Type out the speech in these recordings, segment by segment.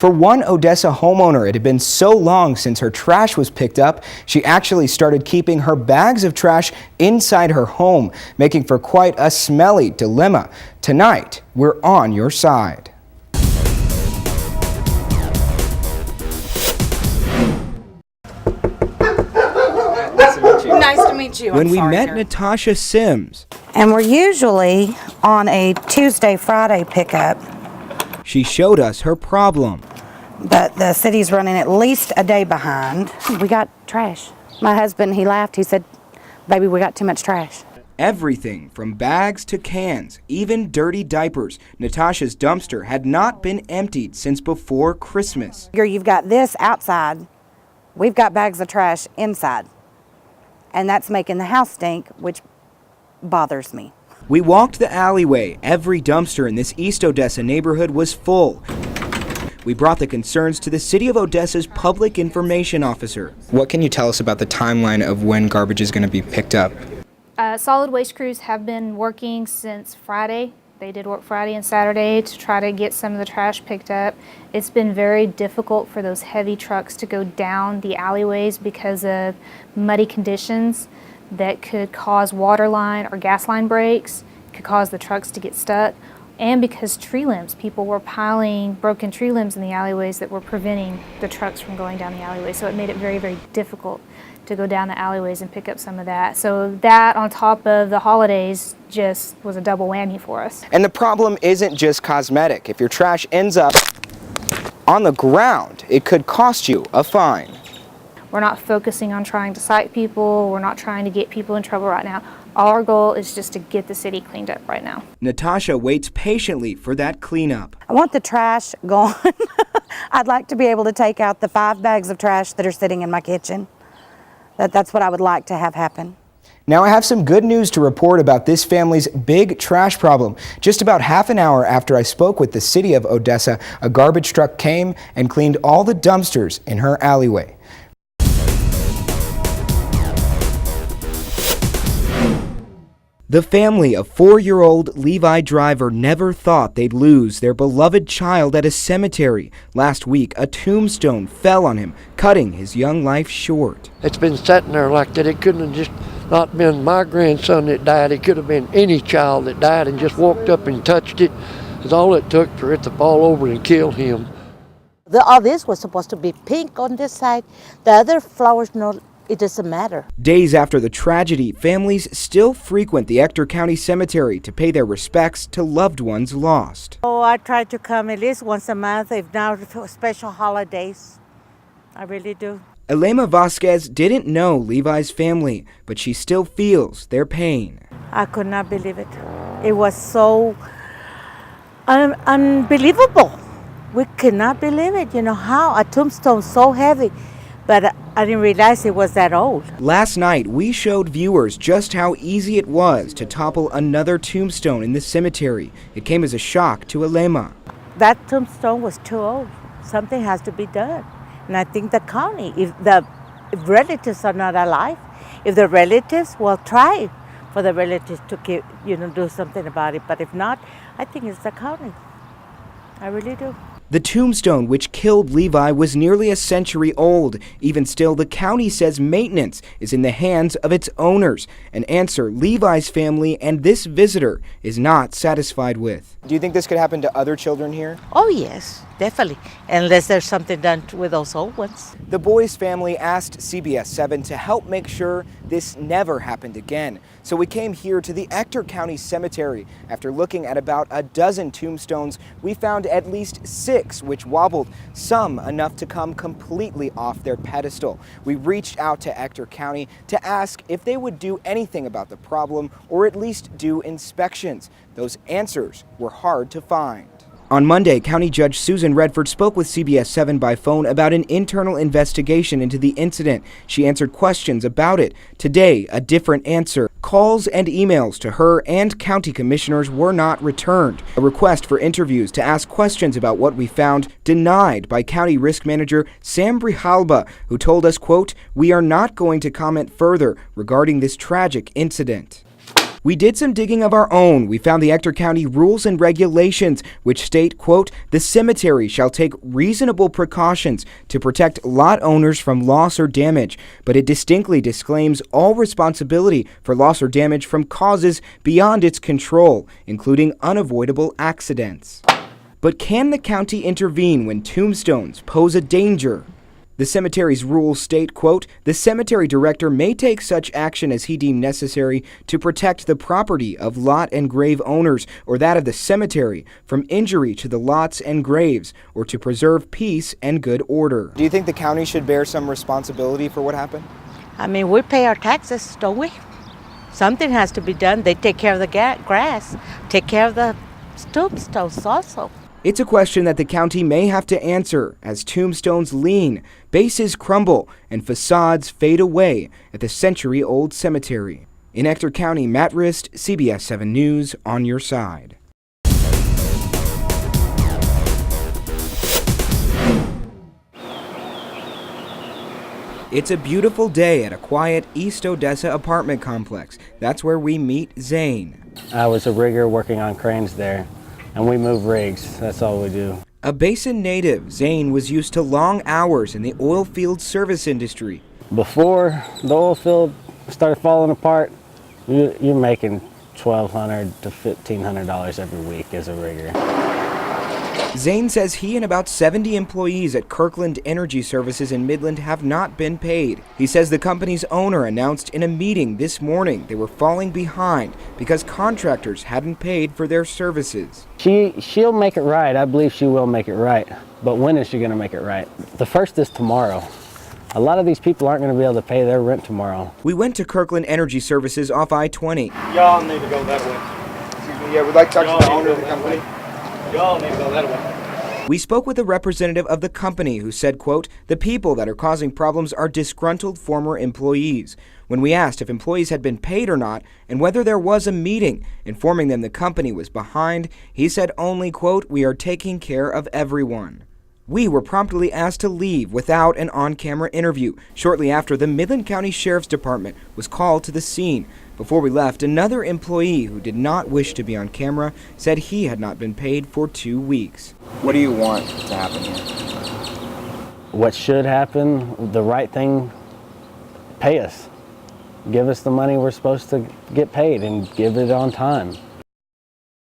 For one Odessa homeowner, it had been so long since her trash was picked up, she actually started keeping her bags of trash inside her home, making for quite a smelly dilemma. Tonight, we're on your side. Nice to meet you. When we met Natasha Sims, And we're usually on a Tuesday, Friday pickup, she showed us her problem. but the city's running at least a day behind. We got trash. My husband, he laughed. He said, "Baby, we got too much trash." Everything from bags to cans, even dirty diapers. Natasha's dumpster had not been emptied since before Christmas. You've got this outside. We've got bags of trash inside. And that's making the house stink, which bothers me. We walked the alleyway. Every dumpster in this East Odessa neighborhood was full. We brought the concerns to the City of Odessa's public information officer. What can you tell us about the timeline of when garbage is going to be picked up? Solid waste crews have been working since Friday. They did work Friday and Saturday to try to get some of the trash picked up. It's been very difficult for those heavy trucks to go down the alleyways because of muddy conditions that could cause water line or gas line breaks, could cause the trucks to get stuck, and because tree limbs, people were piling broken tree limbs in the alleyways that were preventing the trucks from going down the alleyway. So it made it very, very difficult to go down the alleyways and pick up some of that. So that on top of the holidays just was a double whammy for us. And the problem isn't just cosmetic. If your trash ends up on the ground, it could cost you a fine. We're not focusing on trying to cite people. We're not trying to get people in trouble right now. Our goal is just to get the city cleaned up right now. Natasha waits patiently for that cleanup. I want the trash gone. I'd like to be able to take out the 5 bags of trash that are sitting in my kitchen. That's what I would like to have happen. Now I have some good news to report about this family's big trash problem. Just about half an hour after I spoke with the City of Odessa, a garbage truck came and cleaned all the dumpsters in her alleyway. The family of 4-year-old Levi Driver never thought they'd lose their beloved child at a cemetery. Last week, a tombstone fell on him, cutting his young life short. It's been sitting there like that. It couldn't have just not been my grandson that died. It could have been any child that died and just walked up and touched it. It's all it took for it to fall over and kill him. All this was supposed to be pink on this side. The other flowers, no, it doesn't matter. Days after the tragedy, families still frequent the Ector County Cemetery to pay their respects to loved ones lost. Oh, I try to come at least once a month, if not for special holidays. I really do. Elena Vasquez didn't know Levi's family, but she still feels their pain. I could not believe it. It was so unbelievable. We could not believe it. You know how a tombstone so heavy, but I didn't realize it was that old. Last night, we showed viewers just how easy it was to topple another tombstone in the cemetery. It came as a shock to Elena. That tombstone was too old. Something has to be done. And I think the county, if relatives are not alive, if the relatives will try for the relatives to keep, do something about it. But if not, I think it's the county. I really do. The tombstone which killed Levi was nearly a century old. Even still, the county says maintenance is in the hands of its owners, an answer Levi's family and this visitor is not satisfied with. Do you think this could happen to other children here? Oh, yes, definitely. Unless there's something done with those old ones. The boy's family asked CBS 7 to help make sure this never happened again. So we came here to the Ector County Cemetery. After looking at about a dozen tombstones, we found at least 6 which wobbled, some enough to come completely off their pedestal. We reached out to Ector County to ask if they would do anything about the problem or at least do inspections. Those answers were hard to find. On Monday, County Judge Susan Redford spoke with CBS 7 by phone about an internal investigation into the incident. She answered questions about it. Today, a different answer. Calls and emails to her and county commissioners were not returned. A request for interviews to ask questions about what we found denied by County Risk Manager Sam Brijalba, who told us, quote, "We are not going to comment further regarding this tragic incident." We did some digging of our own. We found the Ector County rules and regulations, which state, quote, "The cemetery shall take reasonable precautions to protect lot owners from loss or damage, but it distinctly disclaims all responsibility for loss or damage from causes beyond its control, including unavoidable accidents." But can the county intervene when tombstones pose a danger? The cemetery's rules state, quote, "The cemetery director may take such action as he deem necessary to protect the property of lot and grave owners or that of the cemetery from injury to the lots and graves or to preserve peace and good order." Do you think the county should bear some responsibility for what happened? I mean, we pay our taxes, don't we? Something has to be done. They take care of the grass, take care of the tombstones also. It's a question that the county may have to answer as tombstones lean, bases crumble, and facades fade away at the century-old cemetery. In Ector County, Matt Rist, CBS 7 News, on your side. It's a beautiful day at a quiet East Odessa apartment complex. That's where we meet Zane. I was a rigger working on cranes there, and we move rigs. That's all we do. A Basin native, Zane was used to long hours in the oil field service industry. Before the oil field started falling apart, you're making $1,200 to $1,500 every week as a rigger. Zane says he and about 70 employees at Kirkland Energy Services in Midland have not been paid. He says the company's owner announced in a meeting this morning they were falling behind because contractors hadn't paid for their services. She'll make it right. I believe she will make it right. But when is she going to make it right? The first is tomorrow. A lot of these people aren't going to be able to pay their rent tomorrow. We went to Kirkland Energy Services off I-20. Y'all need to go that way. Excuse me, yeah, we'd like to talk to the owner of the company. Y'all need to go that way. We spoke with a representative of the company who said, quote, "The people that are causing problems are disgruntled former employees." When we asked if employees had been paid or not and whether there was a meeting informing them the company was behind, he said only, quote, "We are taking care of everyone." We were promptly asked to leave without an on-camera interview. Shortly after, the Midland County Sheriff's Department was called to the scene. Before we left, another employee who did not wish to be on camera said he had not been paid for 2 weeks. What do you want to happen here? What should happen, the right thing, pay us. Give us the money we're supposed to get paid and give it on time.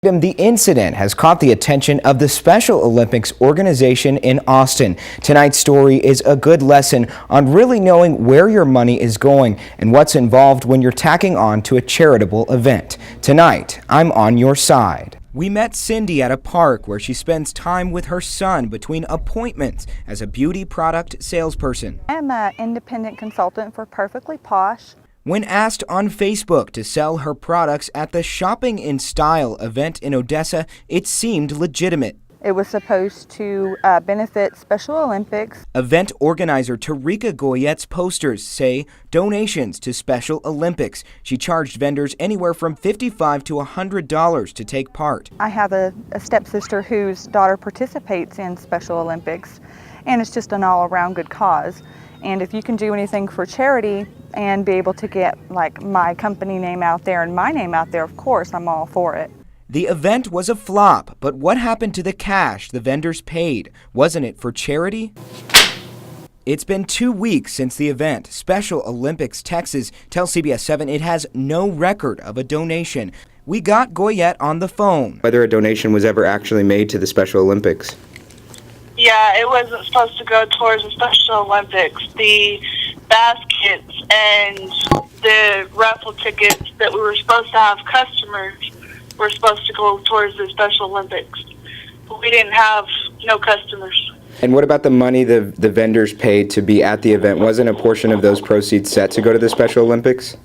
The incident has caught the attention of the Special Olympics organization in Austin. Tonight's story is a good lesson on really knowing where your money is going and what's involved when you're tacking on to a charitable event. Tonight, I'm on your side. We met Cindy at a park where she spends time with her son between appointments as a beauty product salesperson. I'm an independent consultant for Perfectly Posh. When asked on Facebook to sell her products at the Shopping in Style event in Odessa, it seemed legitimate. It was supposed to benefit Special Olympics. Event organizer Tarika Goyette's posters say donations to Special Olympics. She charged vendors anywhere from $55 to $100 to take part. I have a stepsister whose daughter participates in Special Olympics, and it's just an all-around good cause. And if you can do anything for charity and be able to get like my company name out there and my name out there, of course, I'm all for it. The event was a flop, but what happened to the cash the vendors paid? Wasn't it for charity? It's been 2 weeks since the event. Special Olympics Texas tells CBS 7 it has no record of a donation. We got Goyette on the phone. Whether a donation was ever actually made to the Special Olympics. Yeah, it wasn't supposed to go towards the Special Olympics. The baskets and the raffle tickets that we were supposed to have customers were supposed to go towards the Special Olympics. But we didn't have no customers. And what about the money the vendors paid to be at the event? Wasn't a portion of those proceeds set to go to the Special Olympics?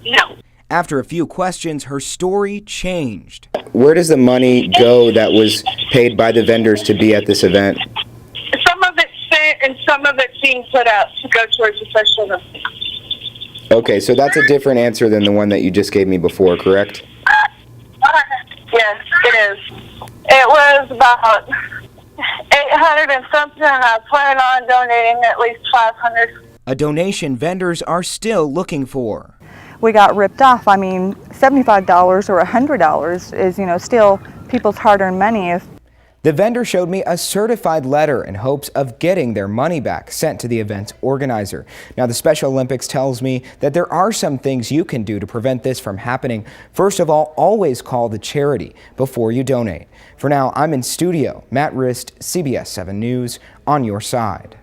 No. After a few questions, her story changed. Where does the money go that was paid by the vendors to be at this event? Some of it's sent and some of it's being put out to go towards the Special Olympics. Okay, so that's a different answer than the one that you just gave me before, correct? Yes, it is. It was about 800 and something. I plan on donating at least 500. A donation vendors are still looking for. we got ripped off. I mean, $75 or $100 is, you know, still people's hard-earned money. If The vendor showed me a certified letter in hopes of getting their money back sent to the event's organizer. Now, the Special Olympics tells me that there are some things you can do to prevent this from happening. First of all, always call the charity before you donate. For now, I'm in studio. Matt Rist, CBS 7 News, on your side.